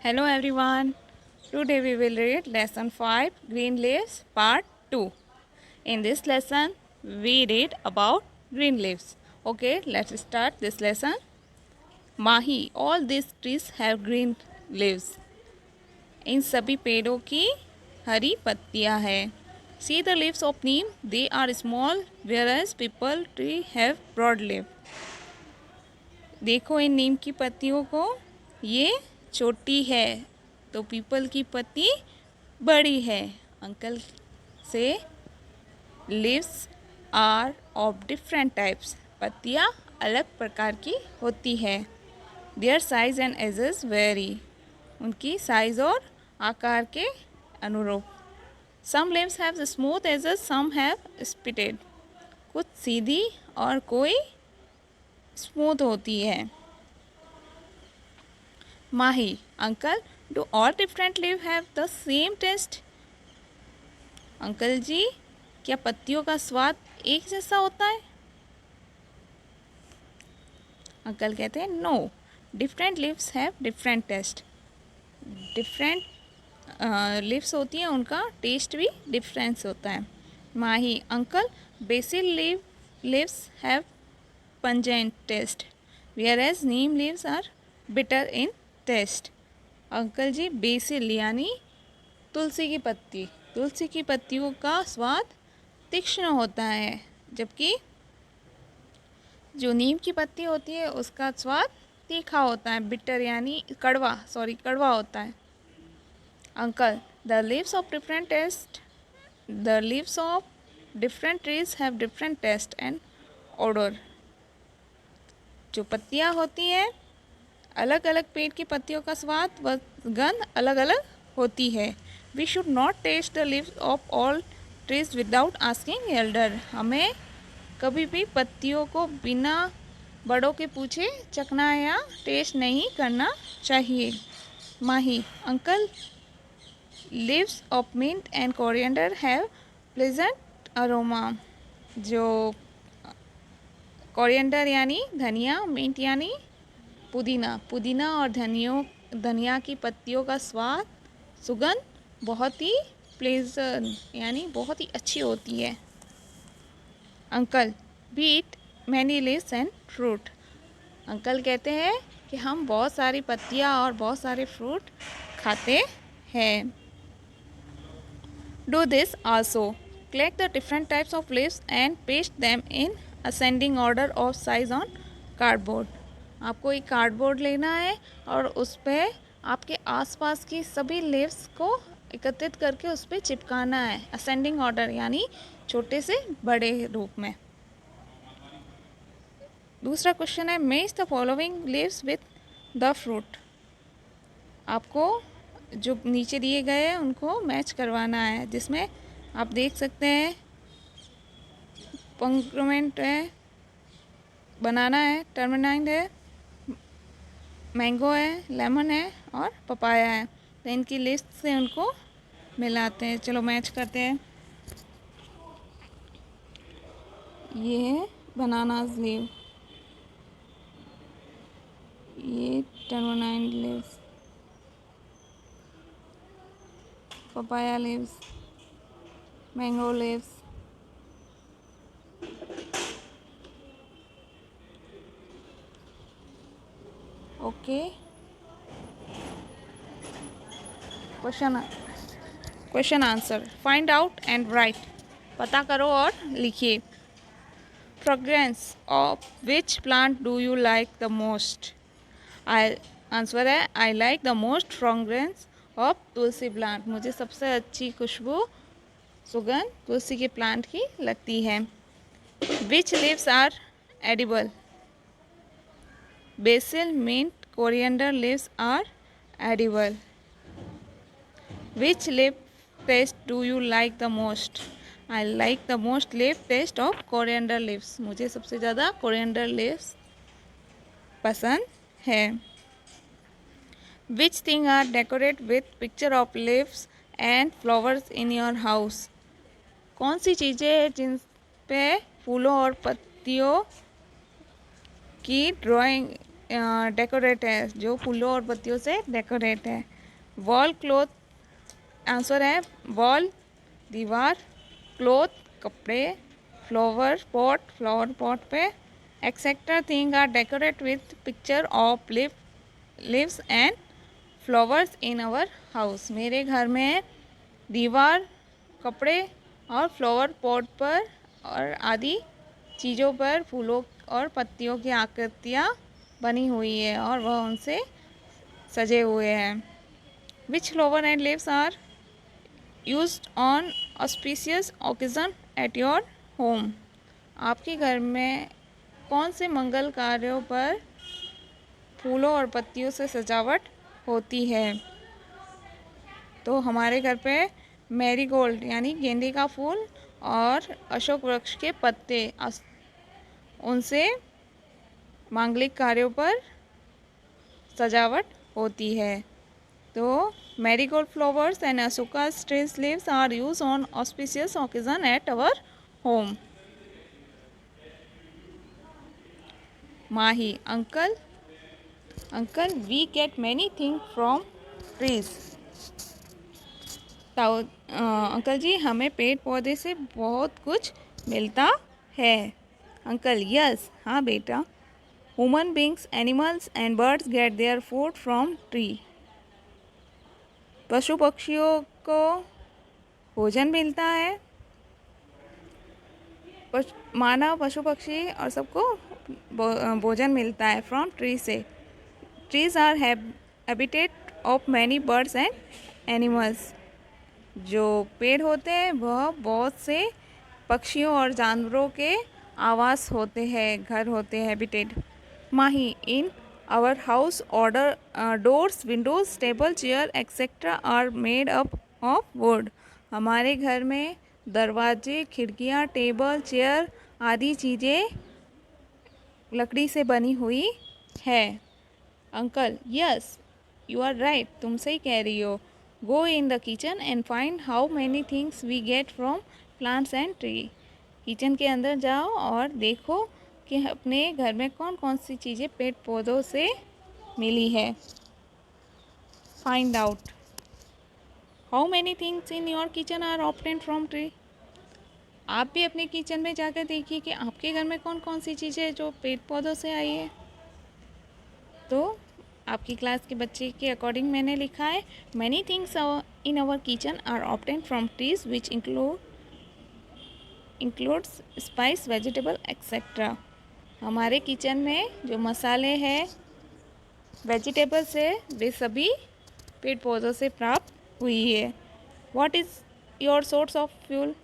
Hello everyone. Today we will read lesson 5 Green Leaves part 2. In this lesson we read about green leaves. Okay, let's start this lesson. Mahi, all these trees have green leaves. इन सभी पेड़ों की हरी पत्तियां हैं. See the leaves of neem, they are small whereas people tree have broad leaf. देखो इन नीम की पत्तियों को, ये छोटी है तो पीपल की पत्ती बड़ी है. Uncle says leaves are of different types. पत्तियाँ अलग प्रकार की होती है. Their size and edges vary. उनकी साइज और आकार के अनुरूप. Some leaves have smooth edges, some have spitted. कुछ सीधी और कोई स्मूथ होती है. Mahi, uncle, do all different leave have the same taste? Uncle ji, क्या पत्तियों का स्वाद एक जैसा होता है? अंकल कहते हैं no, different leaves have different taste. Different leaves होती हैं, उनका टेस्ट भी डिफरेंस होता है. Mahi, uncle, basil leaves have pungent taste whereas neem leaves are bitter in taste. Uncle ji, basil यानी तुलसी की पत्तियों का स्वाद तीक्ष्ण होता है, जबकि जो नीम की पत्ती होती है उसका स्वाद तीखा होता है. बिटर यानी कड़वा होता है. Uncle, the leaves of different trees have different taste and odour. जो पत्तियाँ होती हैं, अलग अलग पेड़ की पत्तियों का स्वाद व गंध अलग अलग होती है. We should not taste the leaves of all trees without asking elder. हमें कभी भी पत्तियों को बिना बड़ों के पूछे चखना या टेस्ट नहीं करना चाहिए. Mahi, uncle, leaves of mint and coriander have pleasant aroma. जो कोरिएंडर यानी धनिया, मिंट यानी पुदीना और धनिया की पत्तियों का स्वाद, सुगंध बहुत ही प्लेजेंट यानी बहुत ही अच्छी होती है. Uncle, we eat many leaves and fruit. Uncle कहते हैं कि हम बहुत सारी पत्तियाँ और बहुत सारे फ्रूट खाते हैं. Do this also. Collect the different types of leaves and paste them in ascending order of size on cardboard. आपको एक कार्डबोर्ड लेना है और उस पर आपके आसपास की सभी लीव्स को एकत्रित करके उस पर चिपकाना है. असेंडिंग ऑर्डर यानी छोटे से बड़े रूप में. दूसरा क्वेश्चन है, match the following leaves with the fruit. आपको जो नीचे दिए गए हैं उनको मैच करवाना है, जिसमें आप देख सकते हैं पोमेग्रेनेट है, बनाना है, टर्मिनाइट है, मैंगो है, लेमन है और पपाया है. तो इनकी लिस्ट से उनको मिलाते हैं. चलो मैच करते हैं. ये है बनानास लीव, ये टर्मिनाइट leaves, papaya leaves, mango leaves. Okay, question answer. Find out and write. पता करो और लिखिए. Fragrance of which plant do you like the most? Answer है I like the most fragrance of tulsi plant. मुझे सबसे अच्छी खुशबू, सुगंध तुलसी के प्लांट की लगती है. Which leaves are edible? Basil, mint, coriander leaves are edible. Which leaf taste do you like the most? I like the most leaf taste of coriander leaves. मुझे सबसे ज़्यादा coriander leaves पसंद है. Which thing are decorated with picture of leaves and flowers in your house? कौन सी चीज़ें हैं जिन पे फूलों और पत्तियों की ड्राइंग डेकोरेट है, जो फूलों और पत्तियों से डेकोरेट है। वॉल क्लॉथ, आंसर है वॉल दीवार, क्लॉथ कपड़े, फ्लावर पॉट पे, etcetera thing are decorate with picture of leaves and flowers in our house. मेरे घर में दीवार, कपड़े और फ्लावर पॉट पर और आदि चीज़ों पर फूलों और पत्तियों की आकृतियाँ बनी हुई है और वह उनसे सजे हुए हैं। Which flower and leaves are used on auspicious occasion at your home. आपके घर में कौन से मंगल कार्यों पर फूलों और पत्तियों से सजावट होती है? तो हमारे घर पे मैरीगोल्ड यानी गेंदे का फूल और अशोक वृक्ष के पत्ते, उनसे मांगलिक कार्यों पर सजावट होती है। तो marigold flowers and Ashoka trees leaves are use on auspicious occasion at our home. Mahi, uncle we get many thing from trees. Uncle ji, हमें पेड़ पौधे से बहुत कुछ मिलता है। अंकल, यस, हाँ बेटा। Human beings, animals and birds get their food from tree. पशु पक्षियों को भोजन मिलता है। मानव, पशु पक्षी और सबको भोजन मिलता है फ्रॉम ट्री से। Trees are habitat of many birds and animals. जो पेड़ होते हैं वह बहुत से पक्षियों और जानवरों के आवास होते हैं, घर होते हैं, habitat. Mahi, in our house doors, windows, table, chair etcetera are made up of wood. हमारे घर में दरवाजे, खिड़कियाँ, टेबल, चेयर आदि चीज़ें लकड़ी से बनी हुई है। Uncle, yes, you are right, तुम सही कह रही हो। Go in the kitchen and find how many things we get from plants and tree. Kitchen के अंदर जाओ और देखो कि अपने घर में कौन कौन सी चीज़ें पेड़ पौधों से मिली है। Find out how many things in your kitchen are obtained from tree. आप भी अपने किचन में जाकर देखिए कि आपके घर में कौन कौन सी चीज़ें जो पेड़ पौधों से आई है। तो आपकी क्लास के बच्चे के अकॉर्डिंग मैंने लिखा है, many things in our kitchen are obtained from trees which includes spice, vegetable etcetera. हमारे किचन में जो मसाले हैं, वेजिटेबल्स है, वे सभी पेड़ पौधों से प्राप्त हुई है। What is your source of fuel.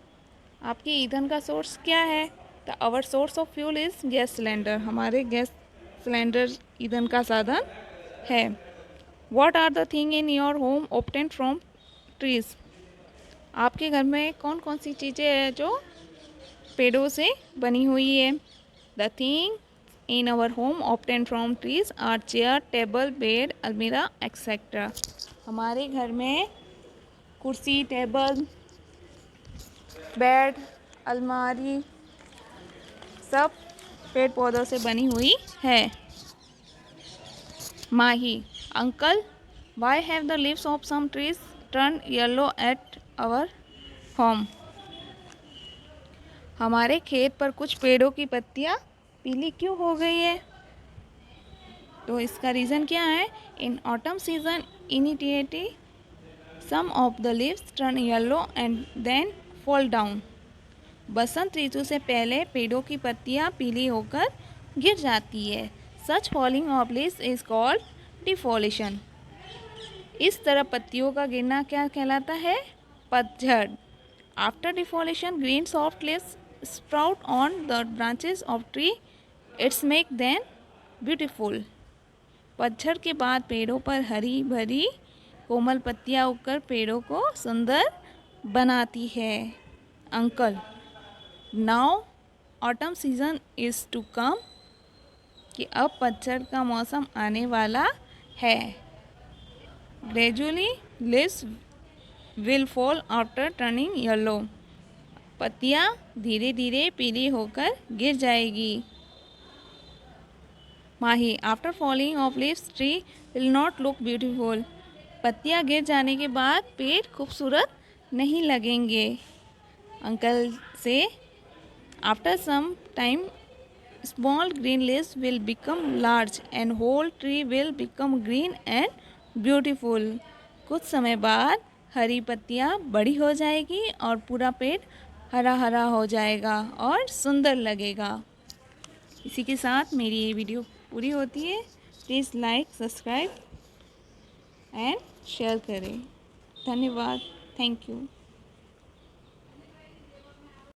आपके ईंधन का सोर्स क्या है? The our source of fuel is gas cylinder. हमारे गैस सिलेंडर ईंधन का साधन है। What are the thing in your home obtained from trees. आपके घर में कौन कौन सी चीज़ें हैं जो पेड़ों से बनी हुई है? The thing in our home obtained from trees are chair, table, bed, अलमीरा एक्सेट्रा। हमारे घर में कुर्सी, टेबल, बेड, अलमारी सब पेड़ पौधों से बनी हुई है। Mahi, uncle, why have the leaves of some trees turn yellow at our home. हमारे खेत पर कुछ पेड़ों की पत्तियाँ पीली क्यों हो गई है? तो इसका रीज़न क्या है? In autumn season initiate some of the leaves turn yellow and then fall down. बसंत ऋतु से पहले पेड़ों की पत्तियाँ पीली होकर गिर जाती है। Such falling of leaves is called defoliation. इस तरह पत्तियों का गिरना क्या कहलाता है? पतझड़। After defoliation green soft leaves sprout on the branches of tree, it's make them beautiful. पतझड़ के बाद पेड़ों पर हरी भरी कोमल पत्तियाँ उगकर पेड़ों को सुंदर बनाती है। Uncle, now autumn season is to come. कि अब पतझड़ का मौसम आने वाला है। Gradually leaves will fall after turning yellow. पत्तियाँ धीरे धीरे पीली होकर गिर जाएगी। Mahi, after falling of leaves tree will not look beautiful. पत्तियाँ गिर जाने के बाद पेड़ खूबसूरत नहीं लगेंगे। अंकल से, after some time small green leaves will become large and whole tree will become green and beautiful। कुछ समय बाद हरी पत्तियाँ बड़ी हो जाएगी और पूरा पेड़ हरा हरा हो जाएगा और सुंदर लगेगा। इसी के साथ मेरी ये वीडियो पूरी होती है। Please like, subscribe and share करें। धन्यवाद। Thank you.